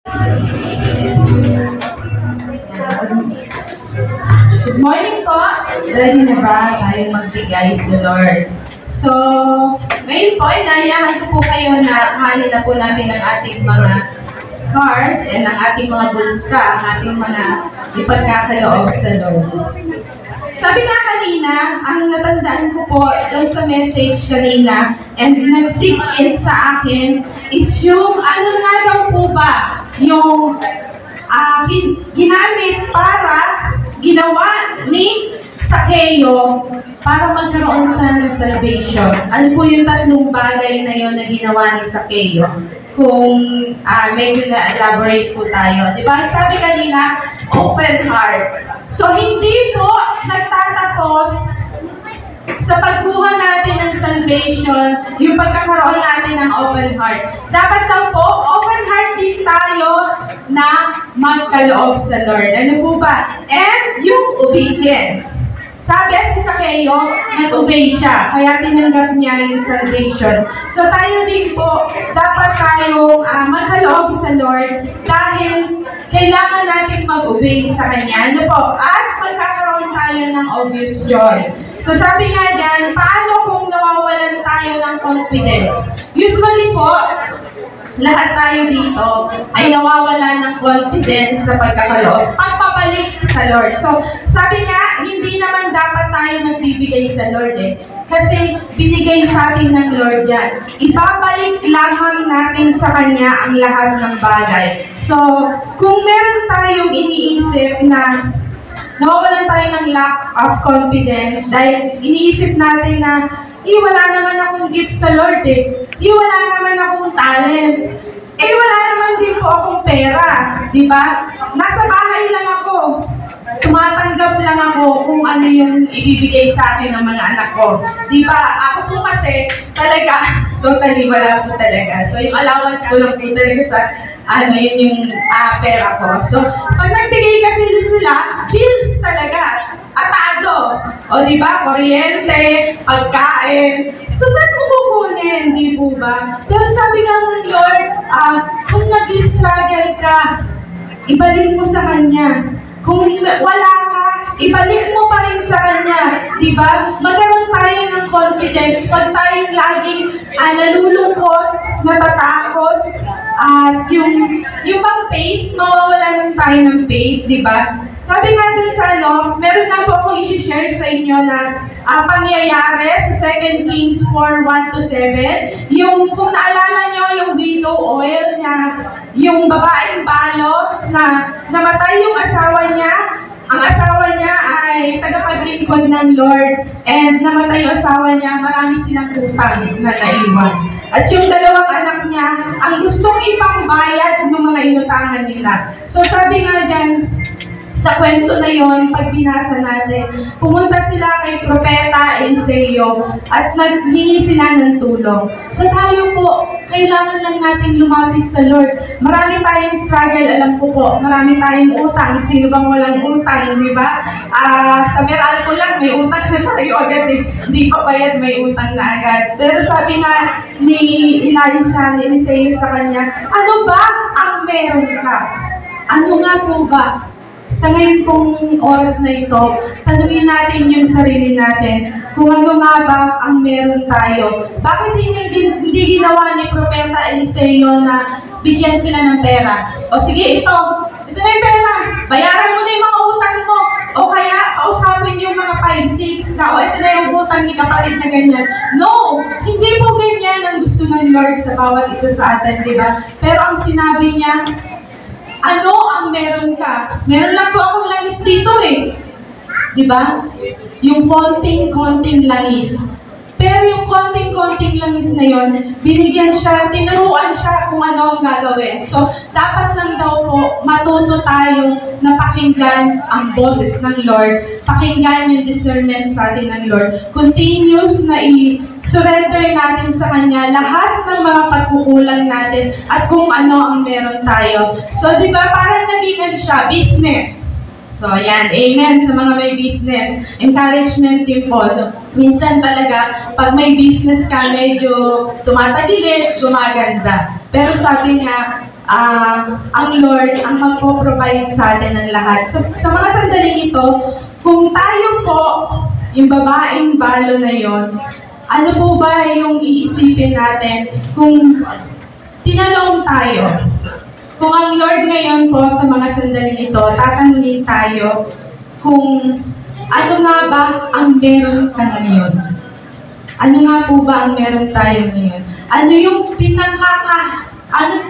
Good morning po! Ready na ba tayong magbigay sa Lord? So, ngayon po, inayahan ko po kayo na kuhanin na po natin ang ating mga card and ang ating mga bulsa, ang ating mga ipagkakaloob sa Lord. Sabi nga kanina, ang natandaan ko po doon sa message kanina and nag-sink in sa akin is yung ano nga daw po ba yung ginamit para ginawa ni Sakeo para magkaroon sa ng salvation. Ano po yung tatlong bagay na yun na ginawa ni Sakeo? Kung medyo na-elaborate po tayo. Diba? Sabi kanina, open heart. So, hindi po nagtatapos sa pagkuha natin ng salvation, yung pagkakaroon natin ng open heart. Dapat daw po, open heart din tayo na magkaloob sa Lord. Ano po ba? And yung obedience. Sabi si Sakeo, nag-obey siya, kaya tinanggap niya yung salvation. So tayo din po, dapat tayong magkaloob sa Lord dahil kailangan natin mag-obey sa Kanya. Ano po? At magkakaroon tayo ng obvious joy. So sabi nga dyan, paano kung nawawalan tayo ng confidence? Usually po, lahat tayo dito ay nawawala ng confidence sa pagkakaloob. Pagpapalik sa Lord. So, sabi nga, hindi naman dapat tayo nagbibigay sa Lord Kasi binigay sa atin ng Lord yan. Ibabalik lamang natin sa Kanya ang lahat ng bagay. So, kung meron tayong iniisip na nawawalan tayo ng lack of confidence dahil iniisip natin na wala naman akong gift sa Lord wala naman akong talent. Wala naman din po akong pera. Diba? Nasa bahay lang ako. Tumatanggap lang ako kung ano yung ibibigay sa akin ng mga anak ko. Diba? Ako po kasi talaga, totally wala po talaga. So yung allowance ko lang po talaga sa yun yung pera ko. So, pag nagbigay kasi sila, bills talaga. Atado. O diba? Kuryente, pagkain. So, saan mo kukunin? Di po ba? Pero sabi nga ng Lord, kung nag-struggle ka, ibalik mo sa Kanya. Kung wala ka, ibalik mo pa rin sa Kanya. Diba? Magkaroon tayo ng confidence. Pag tayong laging nalulungkot, natatakot, at yung pang faith, mawawala lang tayo ng faith, diba? Sabi nga dun sa meron na po akong i-share sa inyo na pangyayari sa 2 Kings 4:1-7. Yung, kung naalala nyo, yung widow oil niya, yung babaeng balo na namatay yung asawa niya. Ang asawa niya ay tagapaglingkod ng Lord and namatay yung asawa niya, marami silang utang na naiwan. At yung dalawang anak niya, ang gustong ipangbayad ng mga inutangan nila. So sabi nga dyan, sa kwento na yon, pag binasa natin, pumunta sila kay Propeta Eliseo at naghingi sila ng tulong. So tayo po, kailangan lang natin lumapit sa Lord. Marami tayong struggle, alam ko po. Marami tayong utang. Sino bang walang utang, di ba? Sa Meralco lang, may utang na tayo agad Hindi pa bayad, may utang na agad. Pero sabi nga ni Eliseo sa kanya, ano ba ang meron ka? Ano nga po ba? Sa ngayon pong oras na ito, tanungin natin yung sarili natin kung ano nga ba ang meron tayo. Bakit hindi ginawa ni Propeta Eliseo na bigyan sila ng pera? O sige, ito na yung pera, bayaran mo na yung mga utang mo. O kaya, kausapin yung mga 5-6 na, o ito na yung utang ni kapalit na ganyan. No! Hindi po ganyan ang gusto ng Lord sa bawat isa sa atin, di ba? Pero ang sinabi niya, ano ang meron ka? Meron lang po akong langis dito Diba? Yung konting-konting langis. Pero yung konting-konting langis na yon, binigyan siya, tinuruan siya kung ano ang gagawin. So, dapat lang daw po matuto tayong napakinggan ang boses ng Lord, pakinggan yung discernment sa atin ng Lord. Continuous na surrender natin sa Kanya lahat ng mga pagkukulang natin at kung ano ang meron tayo. So, di ba, parang naging siya, business. So, ayan. Amen sa mga may business. Encouragement din po. Minsan talaga, pag may business ka, medyo tumatagilid, gumaganda. Pero sabi nga, ang Lord ang magpo-provide sa atin ng lahat. So, sa mga sandaling ito, kung tayo po, yung babaeng balo na yon, ano po ba yung iisipin natin kung tinanong tayo? Kung ang Lord ngayon po sa mga sandaling ito, tatanungin tayo kung ano nga ba ang meron ka ngayon? Ano nga po ba ang meron tayo ngayon? Ano yung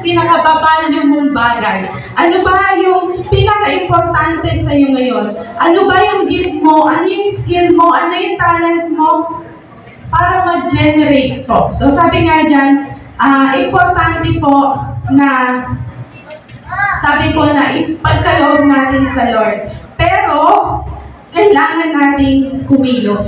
pinakababalyo mong bagay? Ano ba yung pinaka-importante sa iyo ngayon? Ano ba yung gift mo? Ano yung skill mo? Ano yung talent mo? Para mag-generate po. So sabi nga dyan, importante po na ipagkaloob natin sa Lord. Pero, kailangan nating kumilos.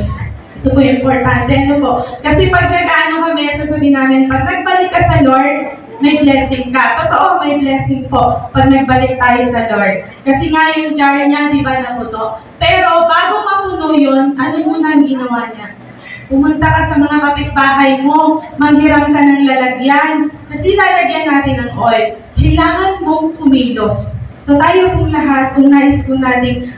Ito po yung importante. Ano po? Kasi pag nag-ano kami, sasabihin namin, pag nagbalik ka sa Lord, may blessing ka. Totoo, may blessing po pag nagbalik tayo sa Lord. Kasi nga yung jar niya, di ba, naputo. Pero bago mapuno yun, ano muna ang ginawa niya? Pumunta ka sa mga kapitbahay mo, manghiram ka ng lalagyan. Kasi lalagyan natin ng oil. Kailangan mong kumilos. So tayo pong lahat, kung nais po natin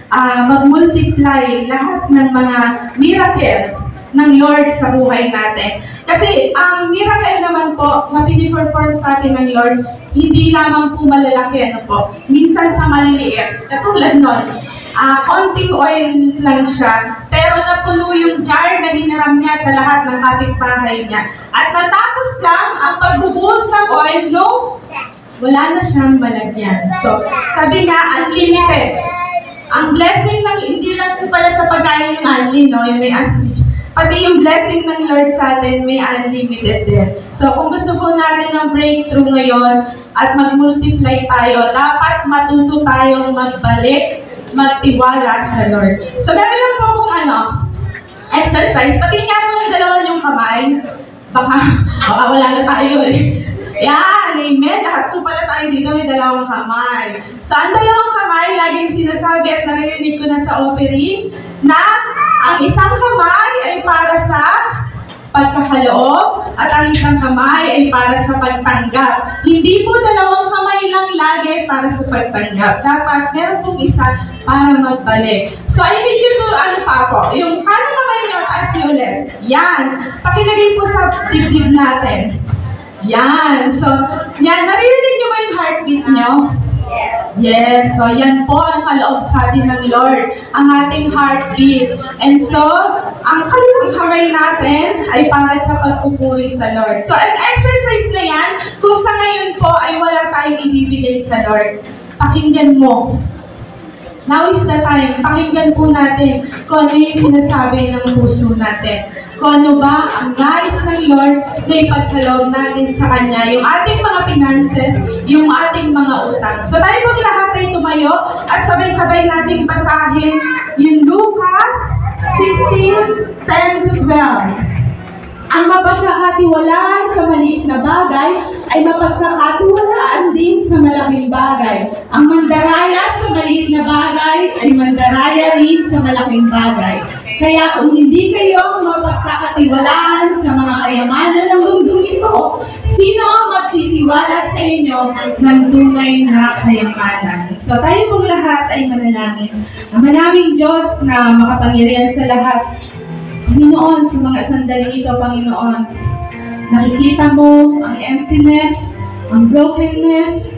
mag-multiply lahat ng mga miracle ng Lord sa buhay natin. Kasi ang miracle naman po na piniperform sa atin ng Lord, hindi lamang po malalaki, ano po, minsan sa maliliit. Katulad nun, konting oil lang siya, pero napuno yung jar na hiniram niya sa lahat ng kapitbahay niya. At natapos lang ang pagbubuhos ng oil, no? Wala na siyang malagyan. So, sabi nga, unlimited. Ang blessing ng, hindi lang po pala sa pagkain yung unli, no? Yung may unlimited. Pati yung blessing ng Lord sa atin, may unlimited din. So, kung gusto po natin ng breakthrough ngayon at mag-multiply tayo, dapat matuto tayong magbalik, magtiwala sa Lord. So, meron lang po kung exercise. Pati nga po ng dalawan yung kamay. Baka wala na tayo eh. Yan, amen. Lahat po pala tayo dito may dalawang kamay. So, ang dalawang kamay, laging sinasabi at naririnig ko na sa offering na ang isang kamay ay para sa pagkakaloob at ang isang kamay ay para sa pagtanggap. Hindi po dalawang kamay lang lagi para sa pagtanggap. Dapat meron pong isa para magbalik. So, I need you to, yung kanang kamay nyo, taas nyo ulit. Yan. Pakilagay po sa dibdib natin. Yan. So, yan. Naririnig nyo ba yung heartbeat nyo? Yes. So, yan po ang kaloob sa atin ng Lord. Ang ating heartbeat. And so, ang kalilang kamay natin ay para sa pagpupuri sa Lord. So, an exercise na yan, kung sa ngayon po ay wala tayong ibibigay sa Lord, pakinggan mo. Now is the time. Pakinggan po natin kung ano yung sinasabi ng puso natin. Kung ano ba ang nais ng Lord na ipagkaloob natin sa Kanya. Yung ating mga finances, yung ating mga utang. So tayo pong lahat ay tumayo at sabay-sabay nating basahin yung Lucas 16:10-12. Ang mapagkakatiwalaan sa maliit na bagay ay mapagkakatiwalaan din sa malaking bagay. Ang mandaraya sa maliit na bagay ay mandaraya rin sa malaking bagay. Kaya kung hindi kayo mapagkakatiwalaan sa mga kayamanan ng mundong ito, sino ang magtitiwala sa inyo ng tunay na kayamanan? So tayo pong lahat ay manalangin. Ang manaming Diyos na makapangyarihan sa lahat, Panginoon, sa mga sandali ito, Panginoon, nakikita mo ang emptiness, ang brokenness,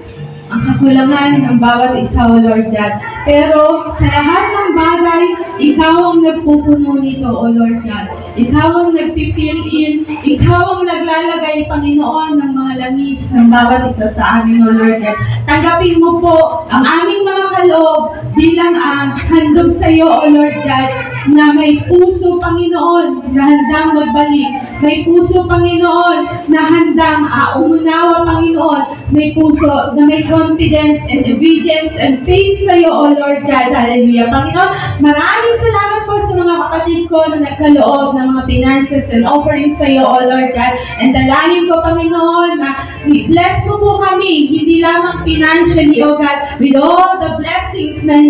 ang kakulangan ng bawat isa, O Lord God. Pero sa lahat ng bagay, Ikaw ang nagpupuno nito, O Lord God. Ikaw ang nagpifill in, Ikaw ang naglalagay, Panginoon, ng mga langis ng bawat isa sa amin, O Lord God. Tanggapin mo po ang aming mga kaloob bilang handog sa iyo, O Lord God, na may puso, Panginoon, na handang magbalik. May puso, Panginoon, na handang umunawa, Panginoon. May puso na may confidence and obedience and faith sa iyo, O Lord God. Hallelujah. Panginoon, maraming salamat po sa mga kapatid ko na nagkaloob ng mga finances and offerings sa iyo, O Lord God. And dalangin ko, Panginoon, na bless mo po kami, hindi lamang financially, O God, with all the blessings na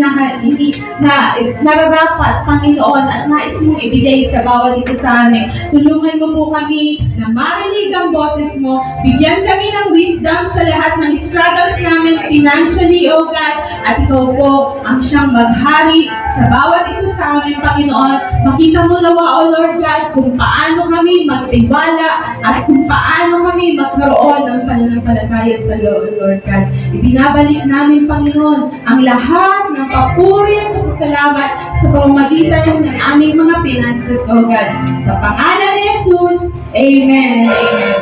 nararapat, Panginoon, at nais mong ibigay sa bawat isa sa amin. Tulungan mo po kami na marinig ang boses mo. Bigyan kami ng wisdom sa lahat ng struggles namin financially, O God. At ikaw po ang siyang maghari sa bawat isa sa amin, Panginoon. Makita mo lawa, O Lord God, kung paano kami magtiwala at kung paano kami magkaroon ng pananampalataya sa Lord God. Ibinabalik namin, Panginoon, ang lahat ng papuri at pasasalamat sa pamamagitan ng aming mga finances, O God. Sa pangalan ni Jesus, Amen. Amen.